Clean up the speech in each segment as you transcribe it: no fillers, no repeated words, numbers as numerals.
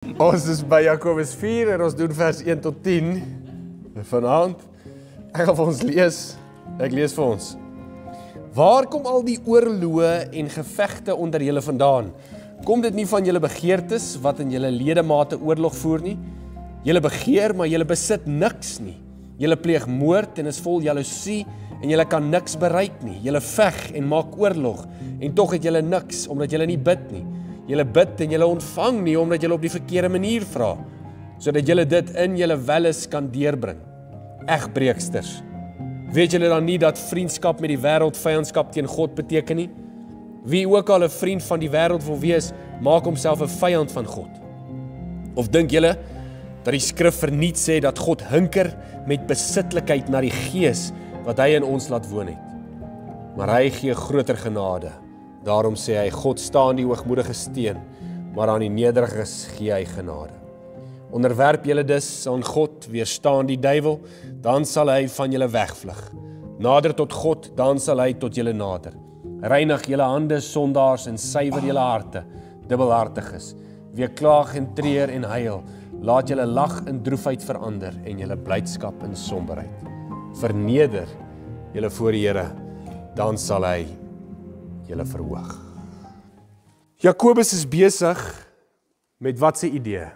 Ons is by Jakobus 4 en ons doen vers 1 tot 10 vanaand. Ek gaan vir ons lees. Ek lees vir ons. Waar kom al die oorloë en gevegte onder julle vandaan? Kom dit nie van julle begeertes wat in julle ledemate oorlog voer nie? Julle begeer, maar julle besit niks nie. Julle pleeg moord en is vol jaloesie en julle kan niks bereik nie. Julle veg en maak oorlog en tog het julle niks omdat julle nie bid nie. Julle bid en julle ontvang nie omdat julle op die verkeerde manier vra, sodat julle dit in julle welles kan deurbring. Egbreeksters, weet julle dan nie dat vriendskap met die wêreld vyandskap teen God beteken nie? Wie ook al 'n vriend van die wêreld wil wees, maak homself 'n vyand van God. Of dink julle dat die skrif verniet sê dat God hinker met besitlikheid na die gees wat hy in ons laat woon het? Maar hy gee groter genade. Daarom sê hy, God staan die hoogmoedige steen, maar aan die nederiges gee hy genade. Onderwerp julle dus aan God, weerstaan die duiwel, dan sal hy van julle wegvlug. Nader tot God, dan sal hy tot julle nader. Reinig julle hande, sondaars, en suiwer julle harte, dubbelhartiges. Weerklaag en treur en huil, laat julle lag in droefheid verander, en julle blydskap in somberheid. Verneder julle voor die Here, dan sal hy julle verhoog. Jakobus is besig met wat sy idee?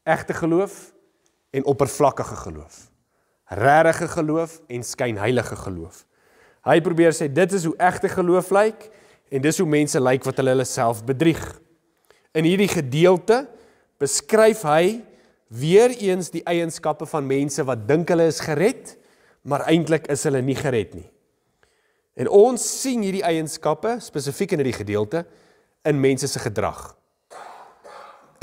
Egte geloof en oppervlakkige geloof. Regte geloof en skynheilige geloof. Hy probeer sê, dit is hoe egte geloof lyk, en dis hoe mense lyk wat hulle self bedrieg. In hierdie gedeelte beskryf hy weer eens die eienskappe van mense wat dink hulle is gered, maar eintlik is hulle nie gered nie. En ons sien hierdie eienskappe, spesifiek in hierdie gedeelte, in mense se gedrag.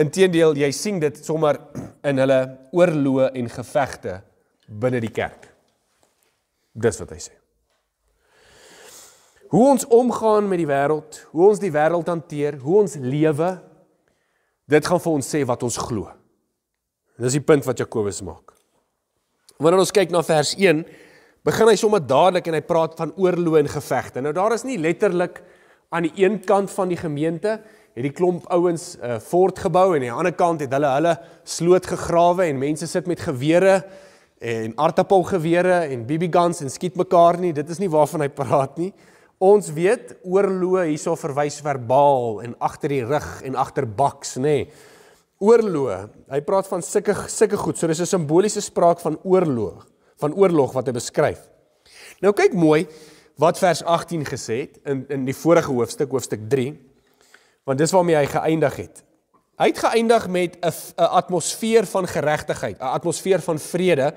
Inteendeel, jy sien dit sommer in hulle oorloë en gevegte binne die kerk. Dis wat hy sê. Hoe ons omgaan met die wêreld, hoe ons die wêreld hanteer, hoe ons lewe, dit gaan vir ons sê wat ons glo. Dis die punt wat Jakobus maak. Wanneer ons kyk na vers 1, begin hy sommer dadelik en hy praat van oorloë en gevegte. Nou daar is nie letterlik aan die een kant van die gemeente, het die klomp ouens fort gebou en aan die ander kant het hulle sloot gegrawe en mense sit met gewere en aartappelgewere en BB guns en skiet mekaar nie. Dit is nie waarvan hy praat nie. Ons weet, oorloë hierso verwys verbaal en agter die rug en agter baks, nê. Oorloë, hy praat van sulke goed, so dis 'n simboliese spraak van oorlog wat hy beskryf. Nou kyk mooi wat vers 18 gesê het in die vorige hoofstuk 3, want dis waarmee hy geëindig het. Hy het geëindig met 'n atmosfeer van geregtigheid, 'n atmosfeer van vrede,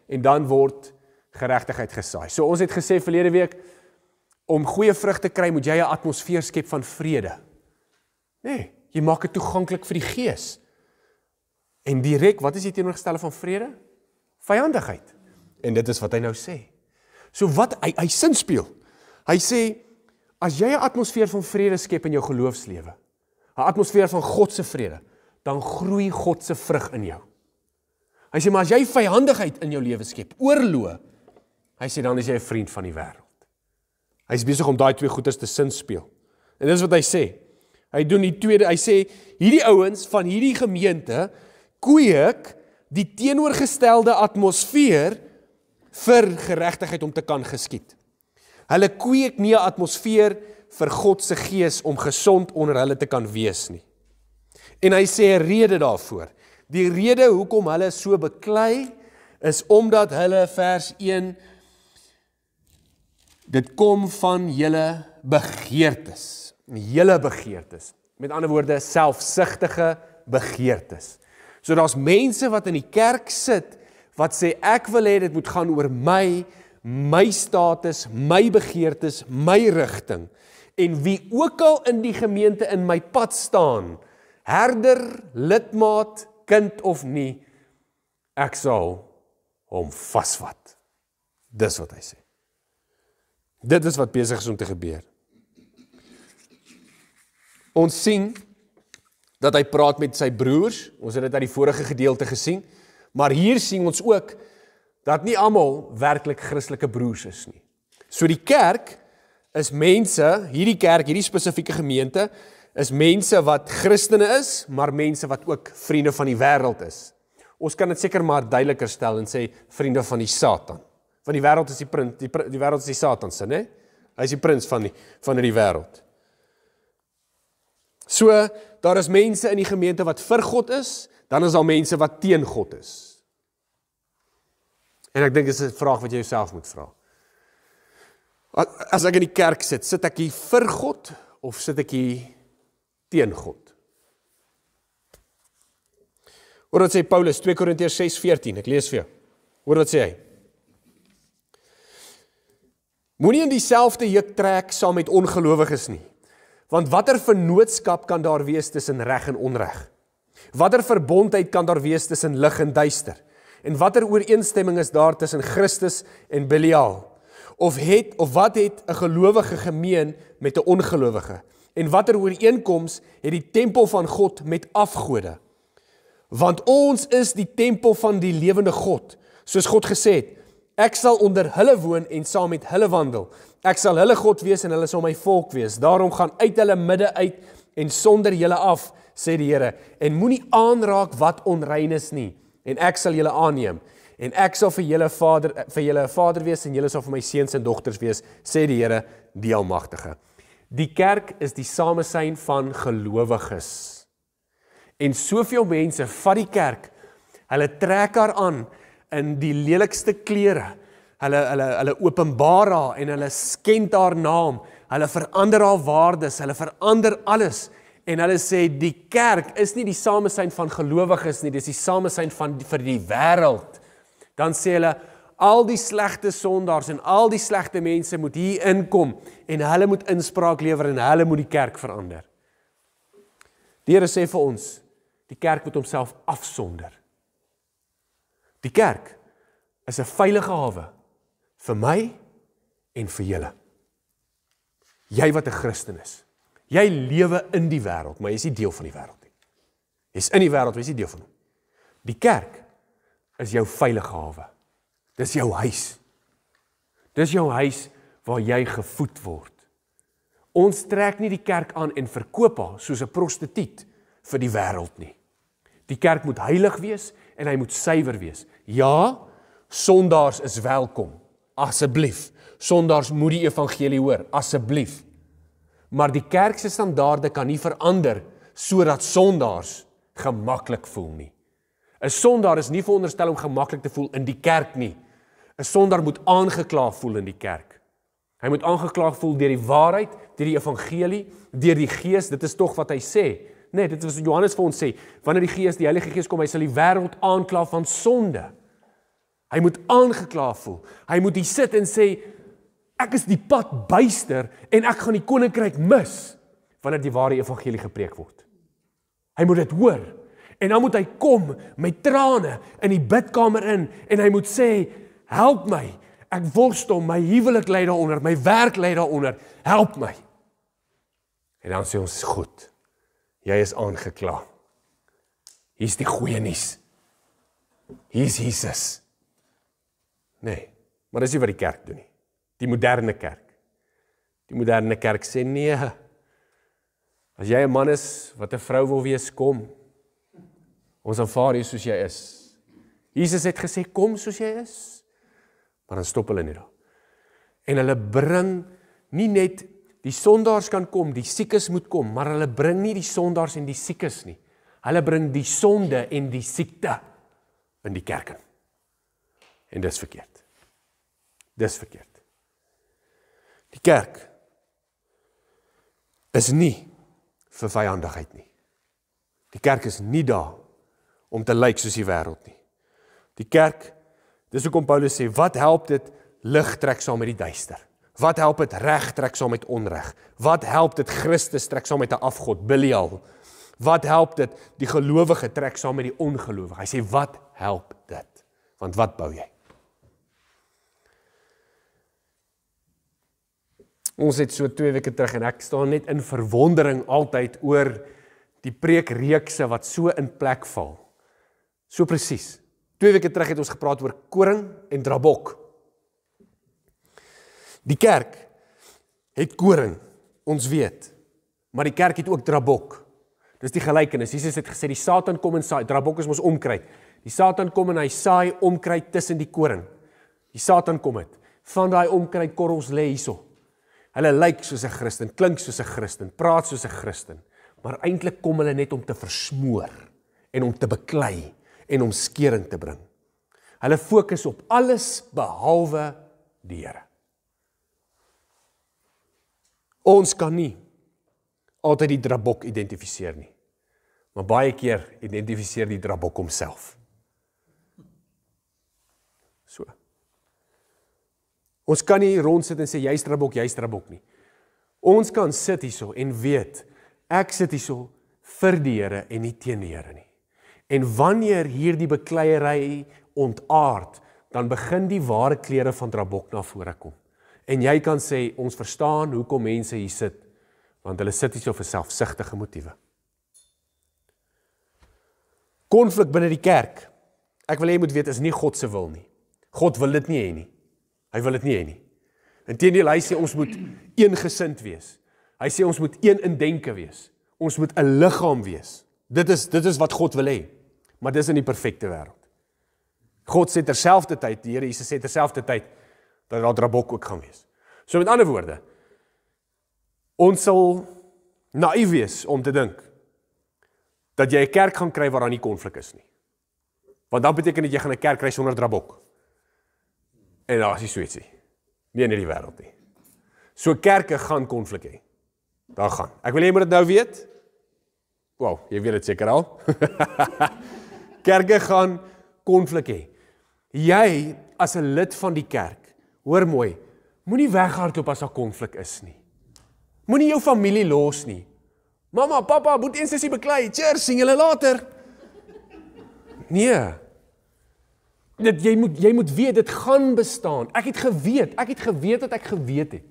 en dan word geregtigheid gesaai. So ons het gesê verlede week, om goeie vrug te kry, moet jy 'n atmosfeer skep van vrede. Nee, jy maak dit toeganklik vir die gees. En direk, wat is die teenoorgestelde van vrede? Vyandigheid. En dit is wat hy nou sê. So wat, hy sin speel. Hy sê, as jy 'n atmosfeer van vrede skep in jou geloofslewe, 'n atmosfeer van God se vrede, dan groei God se vrug in jou. Hy sê, maar as jy vyandigheid in jou lewe skep, oorloë, hy sê, dan is jy 'n vriend van die wêreld. Hy is besig om daai twee goeders te sin speel. En dis wat hy sê. Hy doen die tweede, hy sê, hierdie ouens van hierdie gemeente kweek die teenoorgestelde atmosfeer vir geregtigheid om te kan geskied. Hulle kweek nie 'n atmosfeer vir God se gees om gesond onder hulle te kan wees nie. En hy sê 'n rede daarvoor. Die rede hoekom hulle so beklei is omdat hulle vers 1, dit kom van julle begeertes. Julle begeertes. Met ander woorde, selfsugtige begeertes. So daar's mense wat in die kerk sit, wat sê, ek wil hê dit moet gaan oor my status, my begeertes, my rigting. En wie ook al in die gemeente in my pad staan, herder, lidmaat, kind of nie, ek sal hom vasvat. Dis wat hy sê. Dit is wat besig is om te gebeur. Ons sien dat hy praat met sy broers, ons het dit uit die vorige gedeelte gesien, maar hier sien ons ook dat nie almal werklik Christelike broers is nie. So die kerk is mense, hierdie kerk, hierdie spesifieke gemeente, is mense wat Christene is, maar mense wat ook vriende van die wêreld is. Ons kan dit seker maar duideliker stel en sê vriende van die Satan. Want die wêreld is die wêreld is die Satan se, né? Hy is die prins van die wêreld. So, daar is mense in die gemeente wat vir God is, dan is daar mense wat teen God is. En ek dink dit is 'n vraag wat jy jouself moet vra. As ek in die kerk sit ek hier vir God of sit ek hier teen God? Hoor wat sê Paulus, 2 Korintiërs 6:14, ek lees vir jou. Hoor wat sê hy? Moenie in dieselfde juk trek saam met ongelowiges nie, want watter vennootskap kan daar wees tussen reg en onreg? Watter verbondheid kan daar wees tussen lig en duister? En watter ooreenstemming is daar tussen Christus en Belial? Of wat het 'n gelowige gemeen met 'n ongelowige? En watter ooreenkoms het die tempel van God met afgode? Want ons is die tempel van die lewende God, soos God gesê het, ek sal onder hulle woon en saam met hulle wandel. Ek sal hulle God wees en hulle sal my volk wees. Daarom gaan uit hulle midde uit en sonder julle af, sê die Here, en moenie aanraak wat onrein is nie, en ek sal julle aanneem, en ek sal vir julle 'n vader wees, en julle sal vir my seuns en dogters wees, sê die Here, die Almagtige. Die kerk is die samesyn van gelowiges. En soveel mense vat die kerk, hulle trek haar aan in die lelikste klere, hulle openbaar haar en hulle skend haar naam, hulle verander haar waardes, hulle verander alles, en hulle sê, die kerk is nie die samesyn van gelowiges nie, dis die samesyn vir die wêreld. Dan sê hulle, al die slegte sondaars en al die slegte mense moet hier inkom, en hulle moet inspraak lewer, en hulle moet die kerk verander. Die Here sê vir ons, die kerk moet homself afsonder. Die kerk is 'n veilige hawe vir my en vir julle. Jy wat 'n Christen is. Jy lewe in die wêreld, maar jy is nie deel van die wêreld nie. Jy is in die wêreld, maar jy is nie deel van hom. Die kerk is jou veilige hawe. Dis jou huis. Dis jou huis waar jy gevoed word. Ons trek nie die kerk aan en verkoop haar soos 'n prostituut vir die wêreld nie. Die kerk moet heilig wees en hy moet suiwer wees. Ja, sondaars is welkom, asseblief. Sondaars moet die evangelie hoor, asseblief. Maar die kerk se standaarde kan nie verander sodat sondaars gemaklik voel nie. 'n Sondaar is nie veronderstel om gemaklik te voel in die kerk nie. 'n Sondaar moet aangekla voel in die kerk. Hy moet aangekla voel deur die waarheid, deur die evangelie, deur die Gees. Dit is tog wat hy sê. Nee, dit is wat Johannes vir ons sê. Wanneer die Gees, die Heilige Gees kom, hy sal die wêreld aankla van sonde. Hy moet aangekla voel. Hy moet hier sit en sê, ek is die pad byster en ek gaan die koninkryk mis wanneer die ware evangelie gepreek word. Hy moet dit hoor. En dan moet hy kom met trane in die bidkamer in en hy moet sê, help my, ek worstel, my huwelik lê daaronder, my werk lê daaronder, help my. En dan sê ons, goed, jy is aangekla. Hier is die goeie nuus. Hier is Jesus. Nee, maar dis nie wat die kerk doen nie. Die moderne kerk. Die moderne kerk sê, nee, as jy 'n man is wat 'n vrou wil wees, kom. Ons aanvaar jy soos jy is. Jesus het gesê, kom soos jy is. Maar dan stop hulle nie daar. En hulle bring nie net, die sondaars kan kom, die siekes moet kom, maar hulle bring nie die sondaars en die siekes nie. Hulle bring die sonde en die siekte in die kerk in. En dis verkeerd. Dis verkeerd. Die kerk is nie vir vyandigheid nie. Die kerk is nie daar om te lyk soos die wêreld nie. Die kerk, dis hoekom Paulus sê, wat help dit lig trek saam met die duister? Wat help dit reg trek saam met onreg? Wat help dit Christus trek saam met 'n afgod, Belial? Wat help dit die gelowige trek saam met die ongelowige? Hy sê, wat help dit? Want wat bou jy? Ons het so 2 weke terug en ek staan net in verwondering altyd oor die preekreekse wat so in plek val. So presies. 2 weke terug het ons gepraat oor koring en drabok. Die kerk het koring, ons weet. Maar die kerk het ook drabok. Dis die gelykenis. Jesus het gesê, die Satan kom en saai, drabok is mos onkruid. Die Satan kom en hy saai onkruid tussen die koring. Die Satan kom het. Van daai onkruidkorrels lê hierso. Hulle lyk soos 'n Christen, klink soos 'n Christen, praat soos 'n Christen, maar eintlik kom hulle net om te versmoor en om te beklei en om skeuring te bring. Hulle fokus op alles behalwe die Here. Ons kan nie altyd die drabok identifiseer nie, maar baie keer identifiseer die drabok homself. So. Ons kan nie rondsit en sê, jy's drabok nie. Ons kan sit hierso en weet, ek sit hierso vir die Here en nie teen die Here nie. En wanneer hierdie bekleierery ontaard, dan begin die ware klere van drabok na vore kom. En jy kan sê, ons verstaan hoekom mense hier sit, want hulle sit hierso vir selfsugtige motiewe. Konflik binne die kerk, ek wil hê jy moet weet, is nie God se wil nie. God wil dit nie hê nie. Hy wil dit nie hê nie. Inteendeel, hy sê ons moet eengesind wees. Hy sê ons moet een in denke wees. Ons moet 'n liggaam wees. Dit is wat God wil hê. Maar dis in die perfekte wêreld. God sê terselfdertyd, die Here Jesus sê terselfdertyd, dat daar drabok ook gaan wees. So met ander woorde, ons sal naïef wees om te dink, dat jy 'n kerk gaan kry waar daar nie konflik is nie. Want dan beteken dat jy gaan 'n kerk kry sonder drabok. En daar is nie so ietsie. Nie in die wêreld nie. So kerke gaan konflik hê. Daar gaan. Ek wil jy moet dit nou weet. Wow, jy weet dit seker al. Kerke gaan konflik hê. Jy as 'n lid van die kerk, hoor mooi, moenie weghardloop as daar konflik is nie. Moenie jou familie los nie. Mamma, papa, moet een sessie beklei. Cheers, sien julle later. Nee. Jy moet weet, dit gaan bestaan. Ek het geweet dat ek geweet het.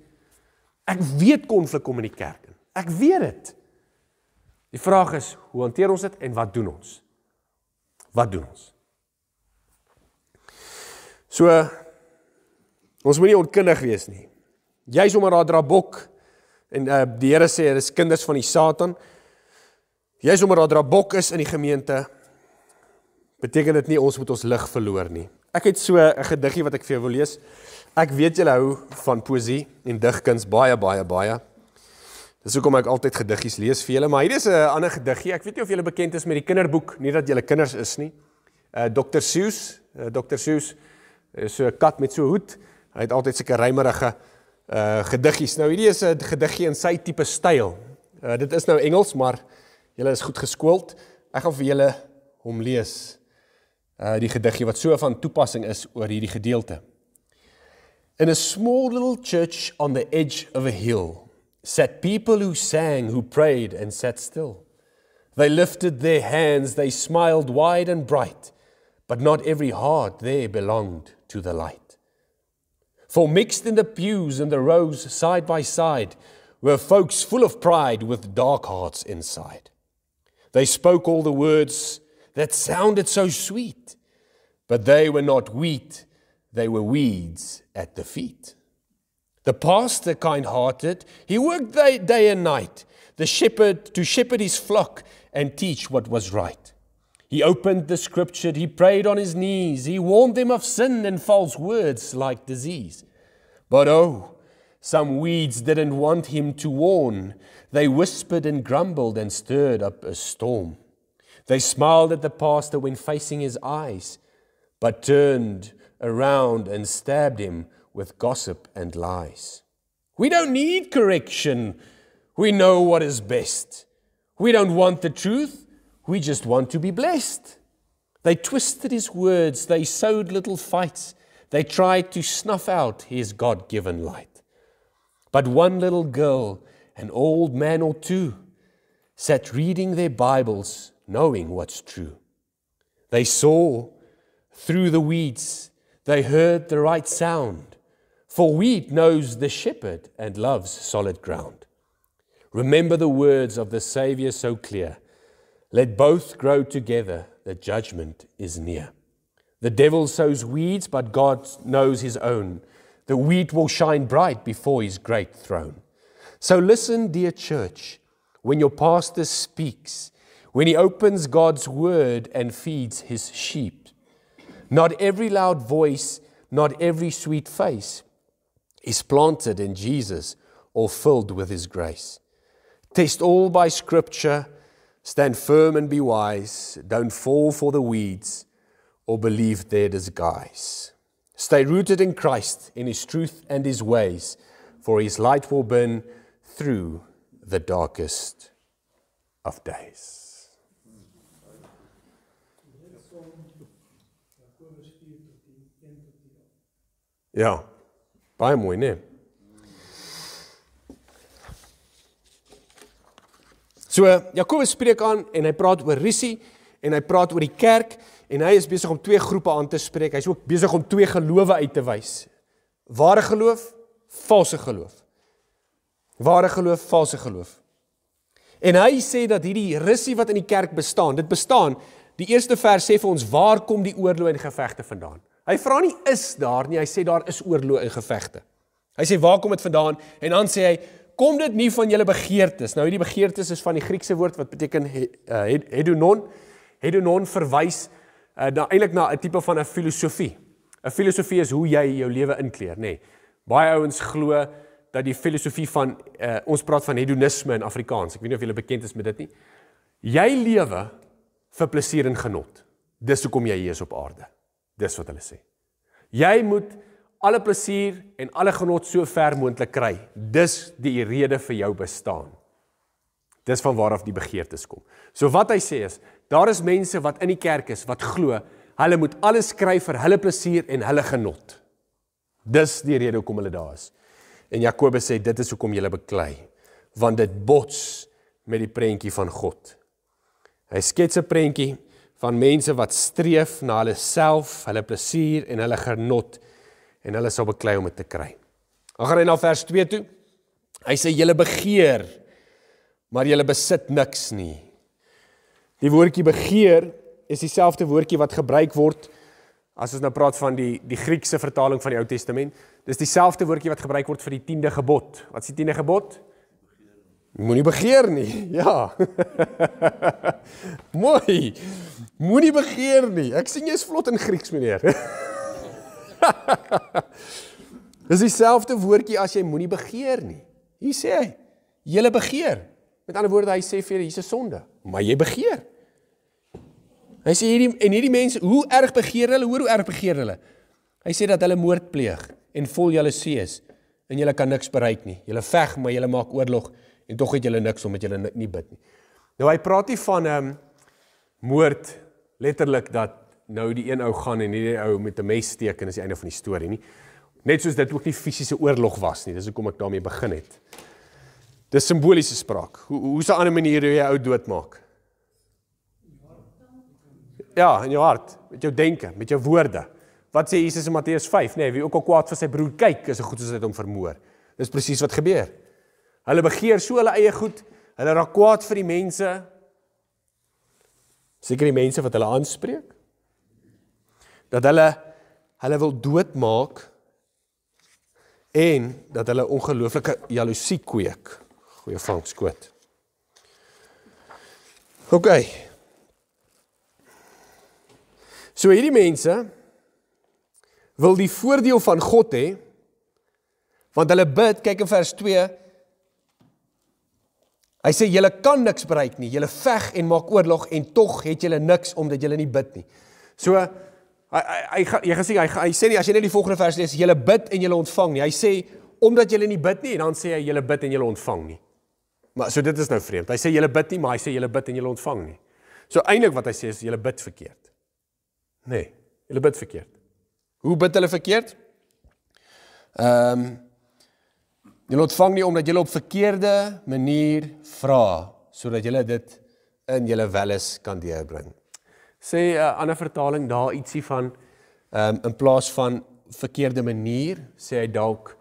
Ek weet konflik kom in die kerk in. Ek weet dit. Die vraag is, hoe hanteer ons dit en wat doen ons? Wat doen ons? So, ons moet nie onkundig wees nie. Jy is omdat daar drabok, en die Here sê, dit is kinders van die Satan. Jy is omdat daar drabok is in die gemeente, beteken dit nie ons moet ons lig verloor nie. Ek het so 'n gediggie wat ek vir jou wil lees. Ek weet julle hou van poesie en digkuns baie. Dis hoekom ek altyd gediggies lees vir julle, maar hier is 'n ander gediggie. Ek weet nie of julle bekend is met die kinderboek, nie dat julle kinders is nie. Dr. Seuss is so 'n kat met so 'n hoed. Hy het altyd sulke rymerige gediggies. Nou hierdie is 'n gediggie in sy tipe styl. Dit is nou Engels, maar julle is goed geskoold. Ek gaan vir julle hom lees. Die gediggie wat so van toepassing is oor hierdie gedeelte. In a small little church on the edge of a hill sat people who sang, who prayed and sat still. They lifted their hands, they smiled wide and bright, but not every heart there belonged to the light. For mixed in the pews and the rows side by side were folks full of pride with dark hearts inside. They spoke all the words that sounded so sweet, but they were not wheat, they were weeds at the feet. The pastor, kind-hearted, he worked day and night, the shepherd to shepherd his flock and teach what was right. He opened the scripture, he prayed on his knees, he warned them of sin and false words like disease. But oh, some weeds didn't want him to warn. They whispered and grumbled and stirred up a storm. They smiled at the pastor when facing his eyes, but turned around and stabbed him with gossip and lies. We don't need correction. We know what is best. We don't want the truth. We just want to be blessed. They twisted his words. They sowed little fights. They tried to snuff out his God-given light. But one little girl, an old man or two, sat reading their Bibles, knowing what's true. They saw through the weeds. They heard the right sound. For wheat knows the shepherd and loves solid ground. Remember the words of the Savior so clear. Let both grow together, the judgment is near. The devil sows weeds, but God knows his own. The wheat will shine bright before his great throne. So listen, dear church, when your pastor speaks, when he opens God's word and feeds his sheep. Not every loud voice, not every sweet face is planted in Jesus or filled with his grace. Test all by scripture, stand firm and be wise, don't fall for the weeds or believe their disguise. Stay rooted in Christ, in his truth and his ways, for his light will burn through the darkest of days. Ja, baie mooi, né? So, Jakobus spreek aan en hy praat oor risie en hy praat oor die kerk en hy is besig om twee groepe aan te spreek. Hy is ook besig om twee gelowe uit te wys. Ware geloof, valse geloof. Ware geloof, valse geloof. En hy sê dat hierdie risie wat in die kerk bestaan, dit bestaan, die eerste vers sê vir ons, waar kom die oorloë en gevegte vandaan? Hy vra nie, is daar nie, hy sê daar is oorloë en gevegte. Hy sê, waar kom dit vandaan? En dan sê hy, kom dit nie van julle begeertes? Nou, hierdie begeertes is van die Griekse woord, wat beteken hedonon. Hedonon verwys eintlik na 'n tipe van 'n filosofie. 'n Filosofie is hoe jy jou lewe inkleer, nê. Baie ouens glo dat die filosofie van, ons praat van hedonisme in Afrikaans, ek weet nie of julle bekend is met dit nie. Jy lewe vir plesier en genot. Dis hoekom jy hier is op aarde. Dis wat hulle sê. Jy moet alle plesier en alle genot so ver moontlik kry. Dis die rede vir jou bestaan. Dis van waaraf die begeertes kom. So wat hy sê is, daar is mense wat in die kerk is, wat glo, hulle moet alles kry vir hulle plesier en hulle genot. Dis die rede hoekom hulle daar is. En Jakobus sê, dit is hoekom julle beklei, want dit bots met die prentjie van God. Hy skets 'n prentjie van mense wat streef na hulle self, hulle plesier en hulle genot, en hulle sal beklei om dit te kry. Dan gaan hy na vers 2 toe. Hy sê, julle begeer, maar julle besit niks nie. Die woordjie begeer is dieselfde woordjie wat gebruik word, as ons nou praat van die Griekse vertaling van die Ou Testament, dis dieselfde woordjie wat gebruik word vir die 10de gebod. Wat is die 10de gebod? Moenie begeer nie, ja. Mooi, moenie begeer nie. Ek sien jy is vlot in Grieks, meneer. Dis dieselfde woordjie as jy moenie begeer nie. Hier sê hy, julle begeer. Met ander woorde, hy sê vir julle, hier is 'n sonde, maar jy begeer. Hy sê hierdie mense, hoe erg begeer hulle? Hoor hoe erg begeer hulle? Hy sê dat hulle moord pleeg en vol jaloesie is en julle kan niks bereik nie. Julle veg, maar julle maak oorlog en tog het julle niks omdat julle nie bid nie. Nou hy praat nie van moord letterlik dat nou die een ou gaan en hierdie ou met 'n mes steek en is die einde van die storie nie. Net soos dit ook nie fisiese oorlog was nie. Dis hoekom ek daarmee begin het. Dis simboliese spraak. Hoe is 'n ander manier hoe jy ou doodmaak? Ja, in jou hart, met jou denke, met jou woorde. Wat sê Jesus in Matteus 5? Nee, wie ook al kwaad vir sy broer kyk, is 'n goed as dit hom vermoor. Dis presies wat gebeur. Hulle begeer so hulle eie goed, hulle raak kwaad vir die mense, seker die mense wat hulle aanspreek, dat hulle wil doodmaak en dat hulle ongelooflike jaloesie kweek. Goeie vangskoot. OK. So hierdie mense wil die voordeel van God hê, want hulle bid, kyk in vers 2, hy sê, julle kan niks bereik nie, julle veg en maak oorlog, en tog het julle niks, omdat julle nie bid nie. So, hy sê nie, as jy net die volgende vers lees, julle bid en julle ontvang nie, hy sê, omdat julle nie bid nie, en dan sê hy, julle bid en julle ontvang nie. Maar so dit is nou vreemd, hy sê, julle bid nie, maar hy sê, julle bid en julle ontvang nie. So eintlik wat hy sê is, julle bid verkeerd. Nee, julle bid verkeerd. Hoe bid hulle verkeerd? Julle ontvang nie omdat julle op verkeerde manier vra, sodat julle dit in julle welles kan deurbring. Sê 'n ander vertaling daar ietsie van, in plaas van verkeerde manier, sê hy dalk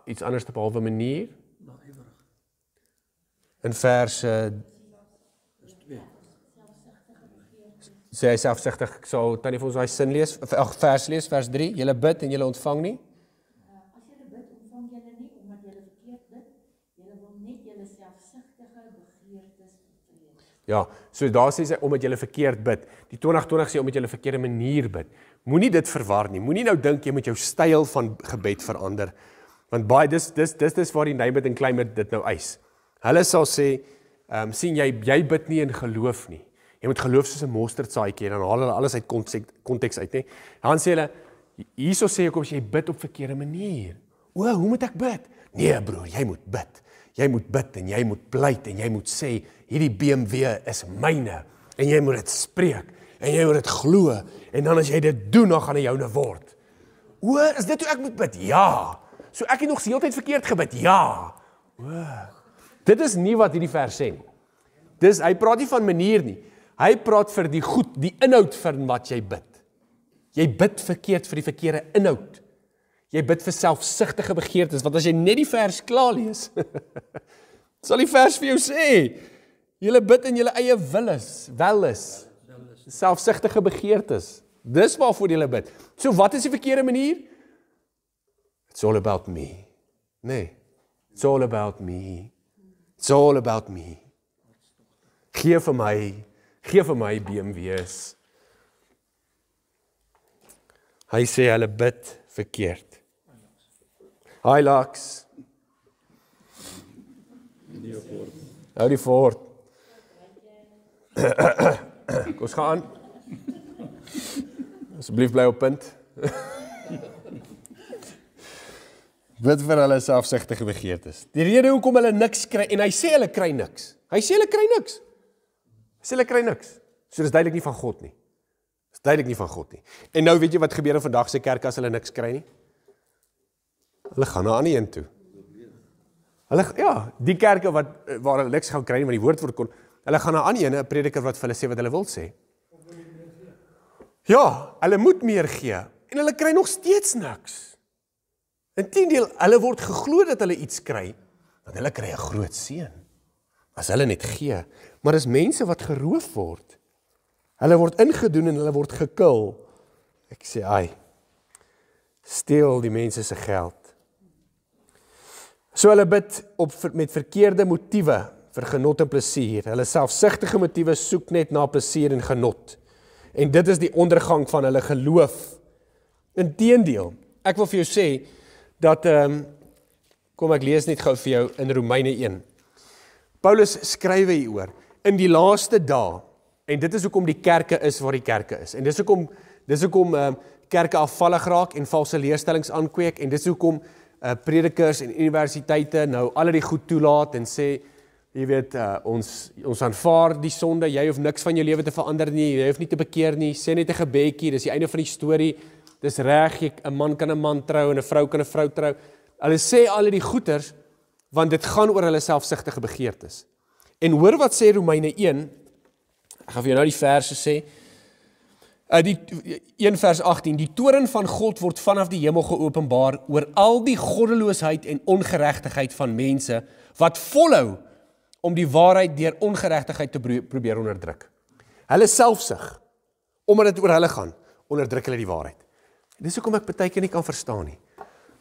iets anders te behalwe manier. In vers sê hy selfsugtig, ek sal tannie vir ons daai sin lees, vers lees, vers 3, julle bid en julle ontvang nie. As julle bid, ontvang julle nie, omdat julle verkeerd bid. Julle wil Ja, so daar sê sy, omdat jy verkeerd bid. Die 2020 sê, omdat jy verkeerde manier bid. Moenie dit verwar nie. Moenie nou dink, jy moet jou styl van gebed verander. Want baie, dis waar die Nybid en Kleinbid dit nou eis. Hulle sal sê, sien jy bid nie in geloof nie. Jy moet geloof soos 'n mosterdsaadjie, dan haal hulle alles uit konteks uit, nie? Dan sê hulle, hierso sê ek, as jy bid op verkeerde manier. Hoe moet ek bid? Nee broer, jy moet bid. Jy moet bid en jy moet pleit en jy moet sê, hierdie BMW is myne. En jy moet dit spreek. En jy moet dit glo. En dan as jy dit doen, dan gaan dit joune word. Is dit hoe ek moet bid? Ja. So ek het nog die hele tyd verkeerd gebid? Ja. Dit is nie wat hierdie vers sê nie. Hy praat nie van manier nie. Hy praat vir die inhoud van wat jy bid. Jy bid verkeerd vir die verkeerde inhoud. Jy bid vir selfsugtige begeertes, want as jy net die vers klaar lees, sal die vers vir jou sê, julle bid in julle eie welis, selfsugtige begeertes. Dis waarvoor julle bid. So wat is die verkeerde manier? It's all about me. Nee, it's all about me. It's all about me. Gee vir my BMW's. Hy sê hulle bid verkeerd. Hilux. Hou die voort. Kom ons gaan aan. Asseblief bly op punt. Bid vir hulle selfsugtige begeertes. Die rede hoekom hulle niks kry, en hy sê hulle kry niks. So dis duidelik nie van God nie. En nou weet jy wat gebeur in vandag se kerk as hulle niks kry nie? Hulle gaan na 'n ander een toe. Die kerke waar hulle niks gaan kry nie, maar die woord word kon, hulle gaan na 'n ander een, 'n prediker wat vir hulle sê wat hulle wil sê. Ja, hulle moet meer gee, en hulle kry nog steeds niks. Inteendeel, hulle word geglo dat hulle iets kry, want hulle kry 'n groot seën, as hulle net gee. Maar dis mense wat geroof word. Hulle word ingedoen en hulle word gekil. Ek sê, steel die mense se geld. So hulle bid met verkeerde motiewe vir genot en plesier. Hulle selfsugtige motiewe soek net na plesier en genot. En dit is die ondergang van hulle geloof. Inteendeel, ek wil vir jou sê, dat, kom ek lees net gou vir jou in Romeine 1. Paulus skrywe hieroor, in die laaste dae, en dit is hoekom die kerke is waar die kerke is, en dis hoekom kerke afvallig raak en valse leerstellings aankweek, en dis hoekom predikers en universiteite nou al die goed toelaat en sê, jy weet, ons aanvaar die sonde, jy hoef niks van jou lewe te verander nie, jy hoef nie te bekeer nie, sê net 'n gebedjie, dis die einde van die storie, dis reg, 'n man kan 'n man trou en 'n vrou kan 'n vrou trou. Hulle sê al die goeters, want dit gaan oor hulle selfsugtige begeertes. En hoor wat sê Romeine 1, ek gaan vir jou nou die verse sê, 1 vers 18, die toorn van God word vanaf die hemel geopenbaar oor al die goddeloosheid en ongeregtigheid van mense, wat volhou om die waarheid deur ongeregtigheid te probeer onderdruk. Hulle selfsug, omdat dit oor hulle gaan, onderdruk hulle die waarheid. Dis hoekom ek partykeer nie kan verstaan nie.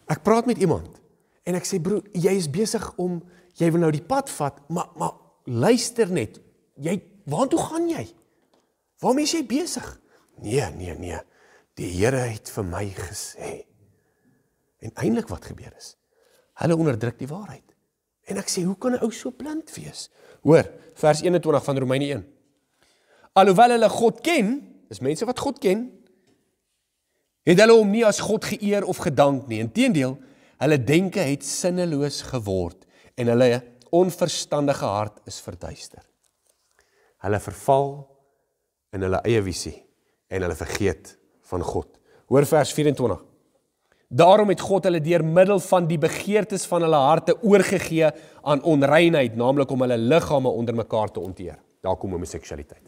Ek praat met iemand, en ek sê, broer, jy is besig om, jy wil nou die pad vat, maar luister net, waartoe gaan jy? Waarmee is jy besig? Nee, die Here het vir my gesê. En eintlik wat gebeur is, hulle onderdruk die waarheid. En ek sê, hoe kan 'n ou so blind wees? Hoor, vers 21 van Romeine 1. Alhoewel hulle God ken, dis mense wat God ken, het hulle hom nie as God geëer of gedank nie. Inteendeel, hulle denke het sinneloos geword en hulle onverstandige hart is verduister. Hulle verval in hulle eie visie en hulle vergeet van God. Hoor vers 24. Daarom het God hulle deur middel van die begeertes van hulle harte oorgegee aan onreinheid, naamlik om hulle liggame onder mekaar te onteer. Daar kom homoseksualiteit.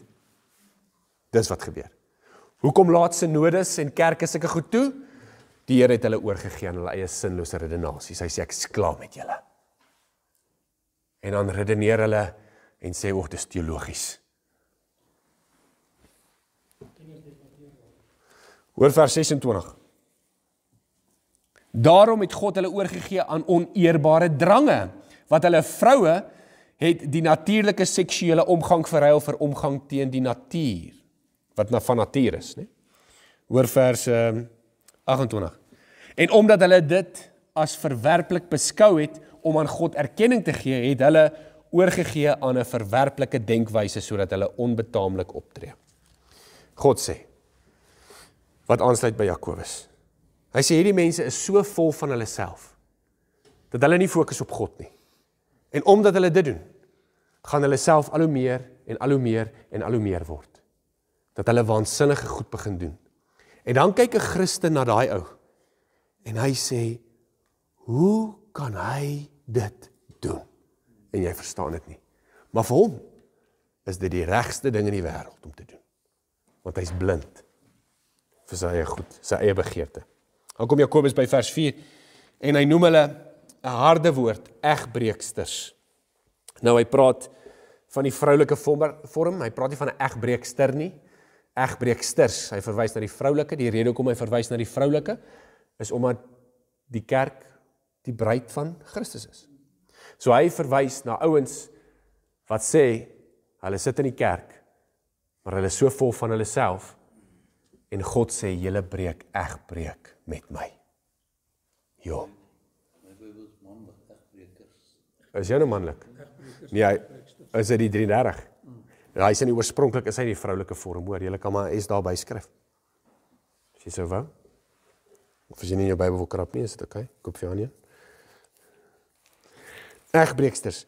Dis wat gebeur. Hoekom laat synodes en kerke sulke goed toe? Die Here het hulle oorgegee aan hulle eie sinlose redenasies. Hy sê, ek is klaar met julle. En dan redeneer hulle en sê, dis teologies. Hoor vers 26. Daarom het God hulle oorgegee aan oneerbare drange, wat hulle vroue het die natuurlike seksuele omgang verruil vir omgang teen die natuur, wat van natuur is, né? Hoor vers 28. En omdat hulle dit as verwerplik beskou het, om aan God erkenning te gee, het hulle oorgegee aan 'n verwerplike denkwyse, sodat hulle onbetaamlik optree. God sê, wat aansluit by Jakobus. Hy sê, hierdie mense is so vol van hulle self, dat hulle nie fokus op God nie. En omdat hulle dit doen, gaan hulle self al hoe meer en al hoe meer en al hoe meer word. Dat hulle waansinnige goed begin doen. En dan kyk 'n Christen na daai ou, en hy sê, hoe kan hy dit doen? En jy verstaan dit nie. Maar vir hom is dit die regste ding in die wêreld om te doen. Want hy's blind vir sy eie goed, sy eie begeerte. Dan kom Jakobus by vers 4, en hy noem hulle 'n harde woord, egbreeksters. Nou hy praat van die vroulike vorm, hy praat nie van 'n egbreekster nie, egbreeksters, hy verwys na die vroulike, die rede hoekom hy verwys na die vroulike, is omdat die kerk die bruid van Christus is. So hy verwys na ouens wat sê, hulle sit in die kerk, maar hulle is so vol van hulle self, en God sê, julle breek egbreek met my. Ja. Is jy nou manlik? Nee, is dit die 33? Ja, hy sê nie oorspronklik, is hy die vroulike vorm, hoor, julle kan maar S daarby skryf. As jy so wou. Of as jy nie in jou Bybel wil krap nie, is dit oké, koop vir aan. Egbreeksters.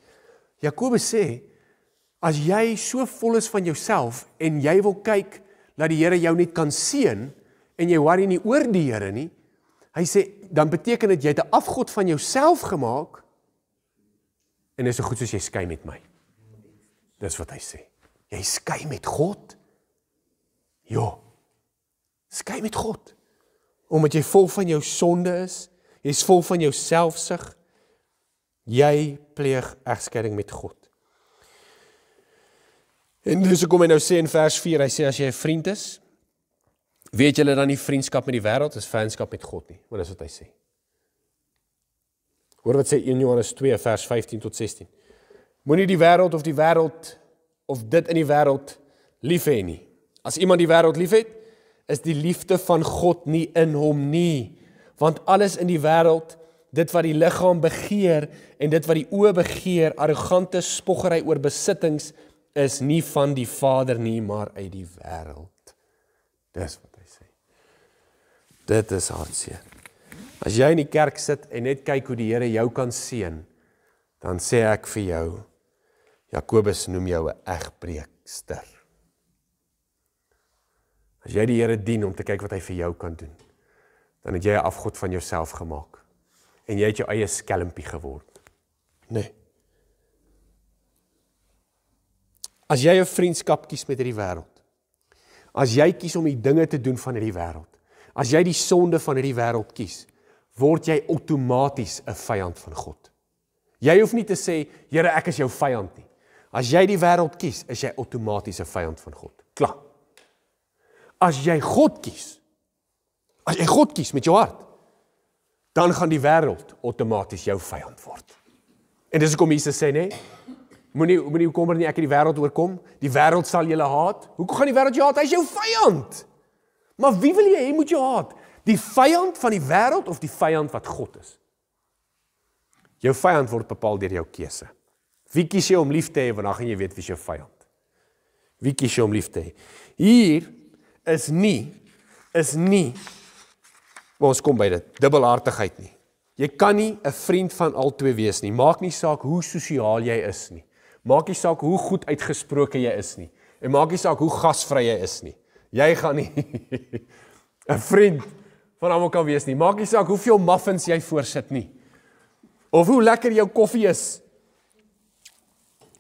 Jakobus sê, as jy so vol is van jouself, en jy wil kyk, dat die Here jou net kan seën, en jy worry nie oor die Here nie, hy sê, dan beteken dit, jy het 'n afgod van jouself gemaak, en dis so goed soos jy skei met my. Dis wat hy sê. Jy skei met God? Ja, skei met God. Omdat jy vol van jou sonde is, jy is vol van jou selfsug, jy pleeg egskeiding met God. En dus hoekom hy nou sê in vers 4, hy sê, as jy 'n vriend is, weet julle dan nie vriendskap met die wêreld, is vriendskap met God nie. Maar dis wat hy sê. Hoor wat sê 1 Johannes 2, vers 15 tot 16. Moenie die wêreld of dit in die wêreld lief hê nie. As iemand die wêreld lief het, is die liefde van God nie in hom nie. Want alles in die wêreld, dit wat die liggaam begeer en dit wat die oë begeer, arrogante spoggery oor besittings, is nie van die Vader nie, maar uit die wêreld. Dis wat hy sê. Dit is hartseer. As jy in die kerk sit en net kyk hoe die Here jou kan seën, dan sê ek vir jou, Jakobus noem jou 'n egbreekster. As jy die Here dien om te kyk wat hy vir jou kan doen, dan het jy 'n afgod van jouself gemaak. En jy het jou eie skelmpie geword. Nee. As jy 'n vriendskap kies met hierdie wêreld, as jy kies om die dinge te doen van hierdie wêreld, as jy die sonde van hierdie wêreld kies, word jy outomaties 'n vyand van God. Jy hoef nie te sê, Here, ek is jou vyand nie. As jy die wêreld kies, is jy outomaties 'n vyand van God. Klaar. As jy God kies met jou hart, dan gaan die wêreld outomaties jou vyand word. En dis hoekom Jesus sê, nee, moenie kommer nie, ek het die wêreld oorkom, die wêreld sal julle haat. Hoekom gaan die wêreld jou haat? Hy is jou vyand. Maar wie wil jy hê moet jou haat? Die vyand van die wêreld of die vyand wat God is? Jou vyand word bepaal deur jou keuse. Wie kies jy om lief te hê, want dan gaan jy weet wie is jou vyand. Wie kies jy om lief te hê? Hier is nie, maar ons kom by dit, dubbelhartigheid nie. Jy kan nie 'n vriend van al twee wees nie. Maak nie saak hoe sosiaal jy is nie. Maak nie saak hoe goed uitgesproke jy is nie. En maak nie saak hoe gasvry jy is nie. Jy gaan nie 'n vriend van almal kan wees nie. Maak nie saak hoeveel muffins jy voorsit nie. Of hoe lekker jou koffie is.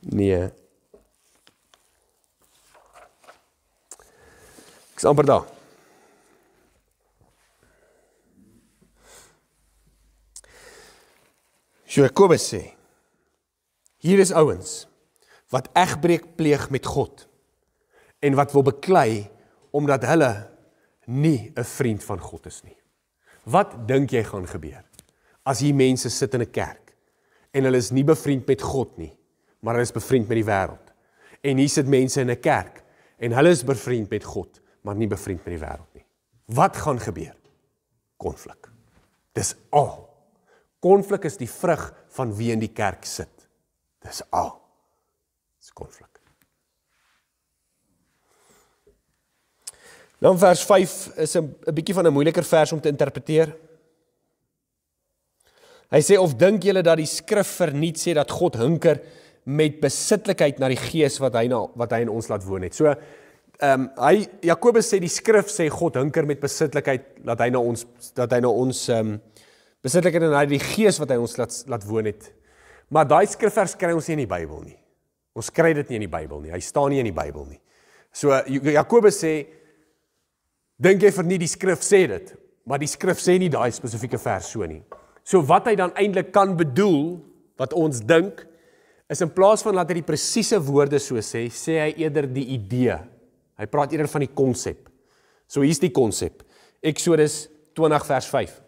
Nee. Ek's amper daar. So Jakobus sê, hier is ouens wat egbreek pleeg met God en wat wil beklei omdat hulle nie 'n vriend van God is nie. Wat dink jy gaan gebeur as hier mense sit in 'n kerk en hulle is nie bevriend met God nie, maar hulle is bevriend met die wêreld. En hier sit mense in 'n kerk, en hulle is bevriend met God, maar nie bevriend met die wêreld nie. Wat gaan gebeur? Konflik. Dis al. Konflik is die vrug van wie in die kerk sit. Dis al. Dis konflik. Dan vers 5 is 'n bietjie van 'n moeiliker vers om te interpreteer. Hy sê, of dink julle dat die skrif verniet sê dat God hunker met besitlikheid na die gees wat hy in ons laat woon het. So, Jakobus sê die skrif sê God hunker met besitlikheid dat hy na ons besitlikheid en hy die gees wat hy ons laat woon het. Maar daai skrifvers kry ons nie in die Bybel nie. Ons kry dit nie in die Bybel nie. Hy staan nie in die Bybel nie. So Jakobus sê, dink jy verniet die skrif sê dit, maar die skrif sê nie daai spesifieke vers so nie. So wat hy dan eintlik kan bedoel, wat ons dink, is in plaas van dat hy die presiese woorde so sê, sê hy eerder die idee. Hy praat eerder van die konsep. So hier's die konsep. Exodus 20 vers 5.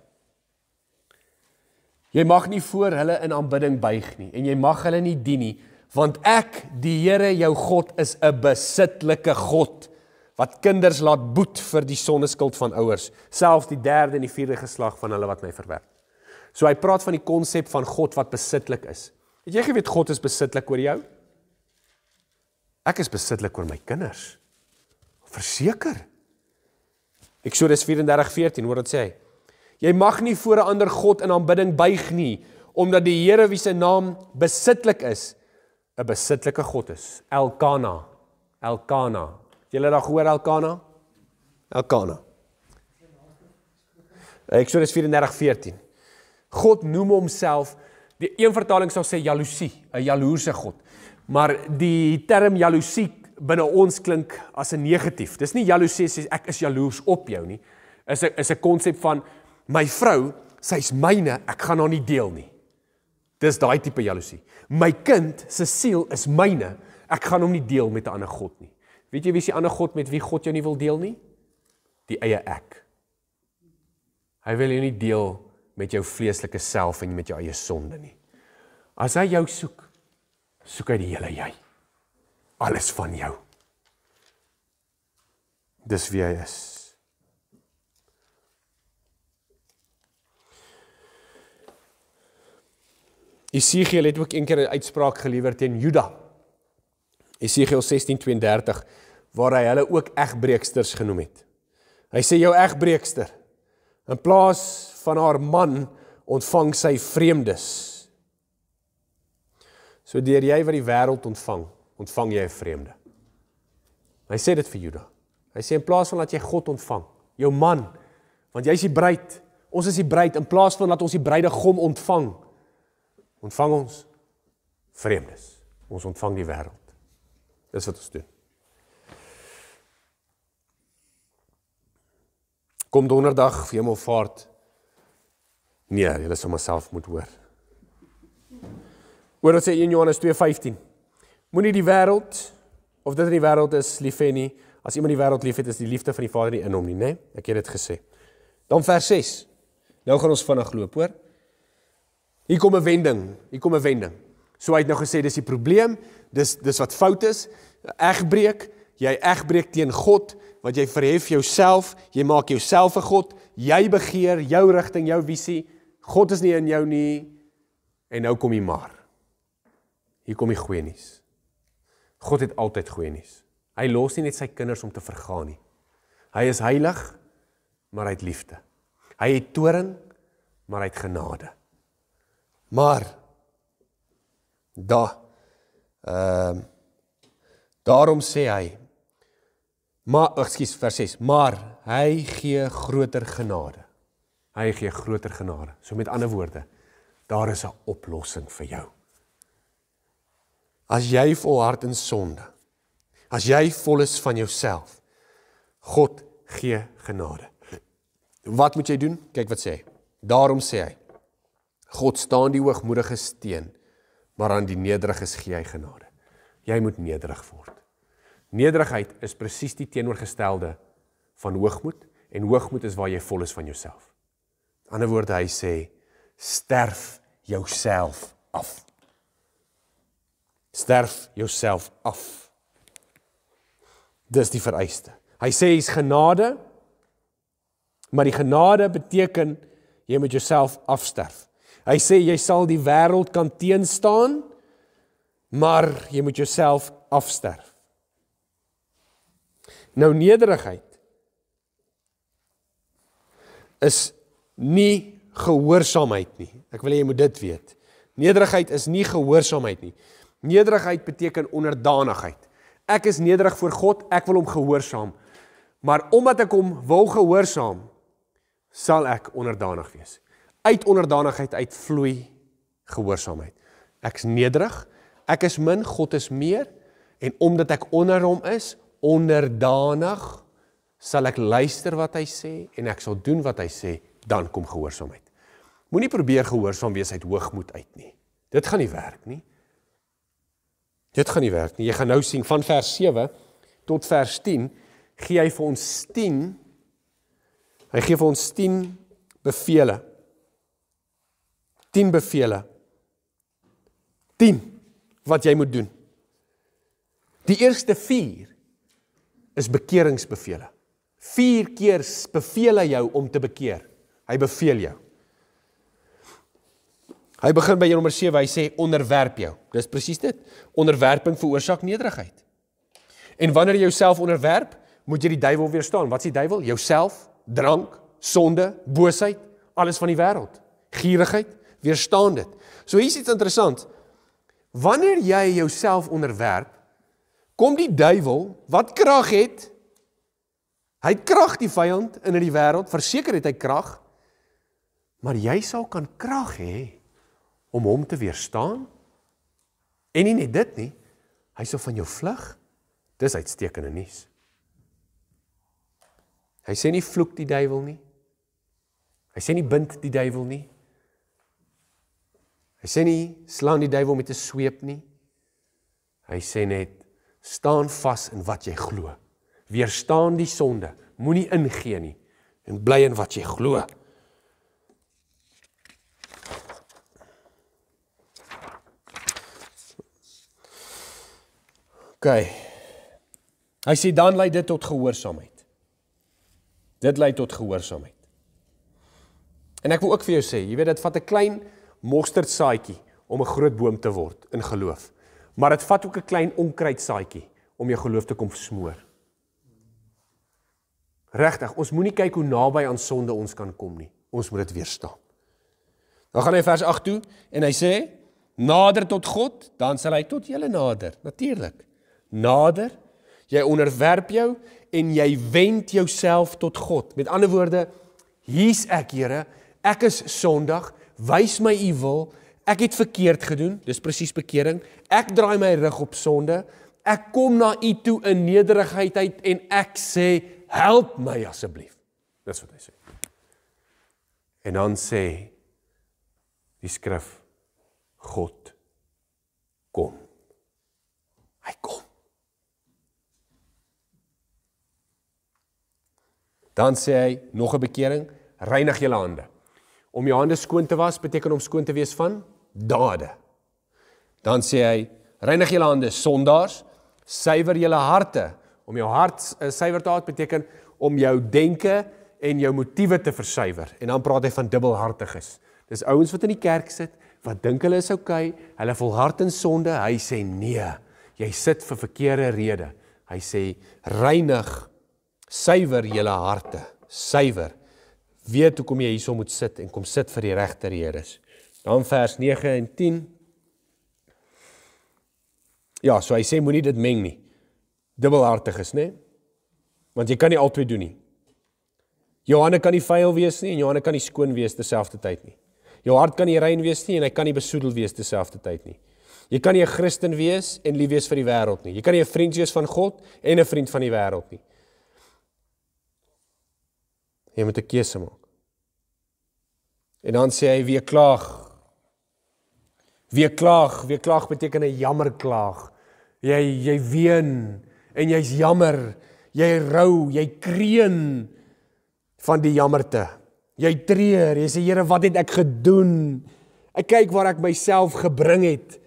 Jy mag nie voor hulle in aanbidding buig nie, en jy mag hulle nie dien nie, want ek, die Here jou God, is 'n besitlike God, wat kinders laat boet vir die sondeskuld van ouers, selfs die 3de en die 4de geslag van hulle wat my verwerp. So hy praat van die konsep van God wat besitlik is. Het jy geweet God is besitlik oor jou? Ek is besitlik oor my kinders. Verseker. Exodus 34:14, hoor wat sê hy? Jy mag nie voor 'n ander God in aanbidding buig nie, omdat die Here wie se naam besitlik is, 'n besitlike God is. Elkana. Het julle daar gehoor Elkana? Elkana. Exodus 34:14. God noem homself, die een vertaling sal sê jaloesie, 'n jaloerse God. Maar die term jaloesie binne ons klink as 'n negatief. Dis nie jaloesie sê ek is jaloers op jou nie. Is 'n konsep van my vrou, sy's myne, ek gaan haar nie deel nie. Dis daai tipe jaloesie. My kind se siel is myne, ek gaan hom nie deel met 'n ander God nie. Weet jy wie is die ander God met wie God jou nie wil deel nie? Die eie ek. Hy wil jou nie deel met jou vleeslike self en met jou eie sonde nie. As hy jou soek, soek hy die hele jy. Alles van jou. Dis wie hy is. Esegiel het ook een keer 'n uitspraak gelewer teen Juda. Esegiel 16:32, waar hy hulle ook egbreeksters genoem het. Hy sê jou egbreekster, in plaas van haar man ontvang sy vreemdes. So deur jy wat die wêreld ontvang jy 'n vreemde. Hy sê dit vir Juda. Hy sê in plaas van dat jy God ontvang, jou man, want jy is die bruid, ons is die bruid, in plaas van dat ons die bruidegom ontvang ons vreemdes. Ons ontvang die wêreld. Dis wat ons doen. Kom donderdag vir Hemelvaart. Nee, julle sal myself moet hoor. Hoor wat sê 1 Johannes 2:15. Moenie die wêreld, of dit in die wêreld is, lief hê nie. As iemand die wêreld lief het, is die liefde van die Vader nie in hom nie, né? Ek het dit gesê. Dan vers 6. Nou gaan ons vinnig loop, hoor. Hier kom 'n wending. So hy het nou gesê, dis die probleem, dis wat fout is, egbreek, jy egbreek teen God, want jy verhef jouself, jy maak jouself 'n God, jy begeer, jou rigting, jou visie, God is nie in jou nie, en nou kom jy maar. Hier kom die goeie nuus. God het altyd goeie nuus. Hy los nie net sy kinders om te vergaan nie. Hy is heilig, maar hy het liefde. Hy het toorn, maar hy het genade. Maar, daarom sê hy, vers 6, maar hy gee groter genade. Hy gee groter genade. So met ander woorde, daar is 'n oplossing vir jou. As jy volhard in sonde, as jy vol is van jouself, God gee genade. Wat moet jy doen? Kyk wat sê hy. Daarom sê hy, God staan die hoogmoediges teen, maar aan die nederiges gee hy genade. Jy moet nederig word. Nederigheid is presies die teenoorgestelde van hoogmoed, en hoogmoed is waar jy vol is van jouself. In ander woorde, hy sê, sterf jouself af. Sterf jouself af. Dis die vereiste. Hy sê hy's genade, maar die genade beteken jy moet jouself afsterf. Hy sê jy sal die wêreld kan teenstaan, maar jy moet jouself afsterf. Nou nederigheid is nie gehoorsaamheid nie. Ek wil hê jy moet dit weet. Nederigheid is nie gehoorsaamheid nie. Nederigheid beteken onderdanigheid. Ek is nederig voor God, ek wil hom gehoorsaam. Maar omdat ek hom wil gehoorsaam, sal ek onderdanig wees. Uit onderdanigheid uitvloei gehoorsaamheid. Ek is nederig, ek is min, God is meer, en omdat ek onder hom is, onderdanig, sal ek luister wat hy sê, en ek sal doen wat hy sê, dan kom gehoorsaamheid. Moenie probeer gehoorsaam wees uit hoogmoed uit nie. Dit gaan nie werk nie. Dit gaan nie werk nie. Jy gaan nou sien, van vers 7 tot vers 10, gee hy vir ons 10, hy gee vir ons 10 bevele. 10 bevele. 10 wat jy moet doen. Die eerste 4 is bekeringsbevele. 4 keer beveel hy jou om te bekeer. Hy beveel jou. Hy begin by nommer 7, hy sê onderwerp jou. Dis presies dit. Onderwerping veroorsaak nederigheid. En wanneer jy jouself onderwerp, moet jy die duiwel weerstaan. Wat is die duiwel? Jouself, drank, sonde, boosheid, alles van die wêreld. Gierigheid, weerstaan dit. So hier is iets interessant. Wanneer jy jouself onderwerp, kom die duiwel, wat krag het, hy het krag die vyand in die wêreld, verseker het hy krag, maar jy sal kan krag hê om hom te weerstaan, en nie net dit nie, hy sal van jou vlug, dis uitstekende nuus. Hy sê nie vloek die duiwel nie, hy sê nie bind die duiwel nie, hy sê nie slaan die duiwel met 'n sweep nie, hy sê net, staan vas in wat jy glo, weerstaan die sonde, moenie ingee nie, en bly in wat jy glo. Okay. Hy sê dan lei dit tot gehoorsaamheid. Dit lei tot gehoorsaamheid. En ek wil ook vir jou sê, jy weet, dit vat 'n klein mosterdsaadjie om 'n groot boom te word in geloof. Maar dit vat ook 'n klein onkruidsaadjie om jou geloof te kom smoor. Regtig, ons moenie kyk hoe naby aan sonde ons kan kom nie. Ons moet dit weerstaan. Dan gaan hy vers 8 toe en hy sê, nader tot God, dan sal hy tot julle nader. Natuurlik. Nader, jy onderwerp jou en jy wend jouself tot God. Met ander woorde, hier's ek, Here, ek is sondig, wys my u wil, ek het verkeerd gedoen, dis presies bekering, ek draai my rug op sonde, ek kom na u toe in nederigheid uit en ek sê, help my asseblief. Dis wat hy sê. En dan sê die skrif, God kom. Hy kom. Dan sê hy, nog 'n bekering, reinig julle hande. Om jou hande skoon te was, beteken om skoon te wees van dade. Dan sê hy, reinig julle hande, sondaars, suiwer julle harte. Om jou hart suiwer te hou, beteken om jou denke en jou motiewe te versuiwer. En dan praat hy van dubbelhartiges. Dis ouens wat in die kerk sit, wat dink hulle is okay, hulle volhard in sonde, hy sê nee, jy sit vir verkeerde rede. Hy sê, reinig, suiwer julle harte, suiwer, weet hoekom jy hierso moet sit en kom sit vir die regte redes. Dan vers 9 en 10. Ja, so hy sê moenie dit meng nie. Dubbelhartig is, né? Want jy kan nie albei doen nie. Jou hande kan nie vuil wees nie en jou hande kan nie skoon wees terselfdertyd nie. Jou hart kan nie rein wees nie en hy kan nie besoedel wees terselfdertyd nie. Jy kan nie 'n Christen wees en lief wees vir die wêreld nie. Jy kan nie 'n vriend wees van God en 'n vriend van die wêreld nie. Jy moet 'n keuse maak. En dan sê hy, wie klaag beteken 'n jammerklaag. Jy ween, en jy's jammer, jy rou, jy kreun van die jammerte. Jy treur, jy sê, Here, wat het ek gedoen? Ek kyk waar ek myself gebring het.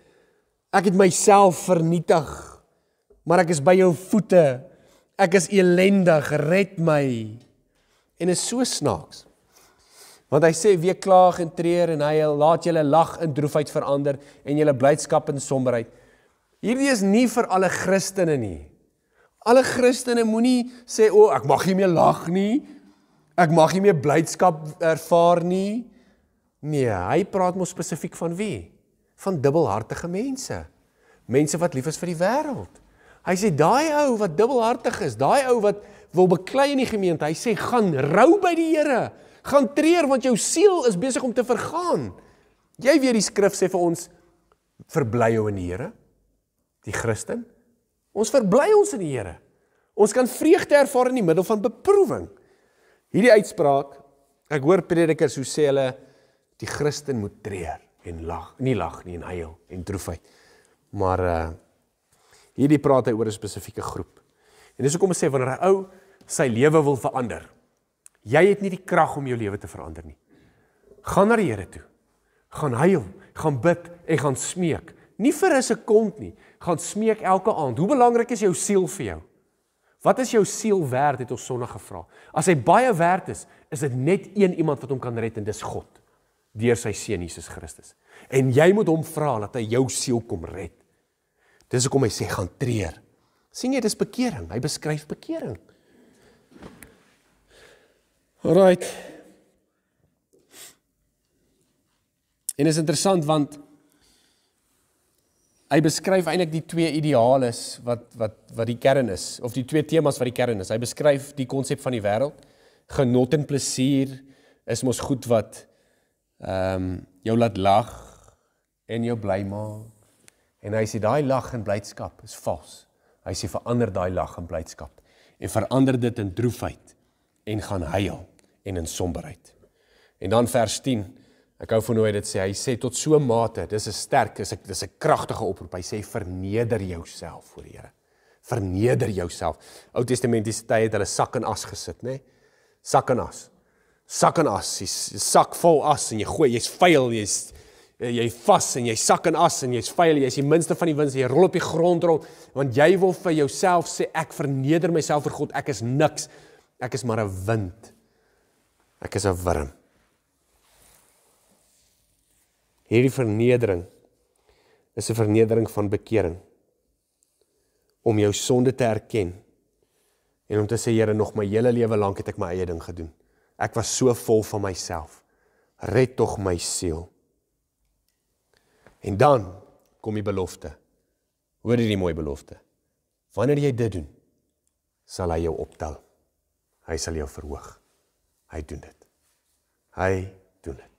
Ek het myself vernietig, maar ek is by jou voete. Ek is elendig, red my. En is so snaaks. Want hy sê, wie klaag en treur en huil, laat julle lag in droefheid verander en julle blydskap in somberheid. Hierdie is nie vir alle Christene nie. Alle Christene moenie sê, ek mag nie meer lag nie, ek mag nie meer blydskap ervaar nie. Nee, hy praat mos spesifiek van wie? Van dubbelhartige mense. Mense wat lief is vir die wêreld. Hy sê, daai ou wat dubbelhartig is, daai ou wat wil beklei in die gemeente, hy sê, gaan rou by die Here, gaan treur, want jou siel is besig om te vergaan. Jy weet die skrif sê vir ons, verbly jou in die Here, die Christen. Ons verbly ons in die Here. Ons kan vreugde ervaar in die middel van beproewing. Hierdie uitspraak, ek hoor predikers hoe sê hulle, die Christen moet treur en lag nie en huil en droefheid. Maar hierdie praat hy oor 'n spesifieke groep. En dis hoekom ek sê, wanneer 'n ou sy lewe wil verander, jy het nie die krag om jou lewe te verander nie. Gaan na die Here toe. Gaan huil, gaan bid en gaan smeek. Nie vir 'n sekond nie, gaan smeek elke aand. Hoe belangrik is jou siel vir jou? Wat is jou siel werd, het ons Sondag gevra. As hy baie werd is dit net een iemand wat hom kan red en dis God, deur sy seun Jesus Christus. En jy moet hom vra dat hy jou siel kom red. Dis hoekom hy sê, gaan treur. Sien jy, dis bekering. Hy beskryf bekering. Alright. En is interessant, want hy beskryf eintlik die twee ideales wat die kern is, of die twee temas wat die kern is. Hy beskryf die konsep van die wêreld. Genot en plesier is mos goed wat jou laat lag en jou bly maak. En hy sê, daai lag en blydskap is vals. Hy sê, verander daai lag en blydskap en verander dit in droefheid en gaan huil en in somberheid. En dan vers 10, ek hou van hoe hy dit sê, hy sê tot so 'n mate, dis 'n sterk, dis 'n kragtige oproep, hy sê, verneder jouself voor die Here. Verneder jouself. Ou Testamentiese tye het hulle sak en as gesit, né? Sak en as. Sak en as, jy's sak vol as en jy gooi, jy's vuil, jy vas en jy sak en as en jy's vuil, jy's die minste van die wins, jy rol op die grond rond, want jy wil vir jouself sê, ek verneder myself vir God, ek is niks, ek is maar 'n wind, ek is 'n wurm. Hierdie vernedering is 'n vernedering van bekering, om jou sonde te erken, en om te sê, Here, nog my hele lewe lank het ek my eie ding gedoen. Ek was so vol van myself. Red tog my siel. En dan kom die belofte. Hoor jy die mooi belofte? Wanneer jy dit doen, sal hy jou optel. Hy sal jou verhoog. Hy doen dit. Hy doen dit.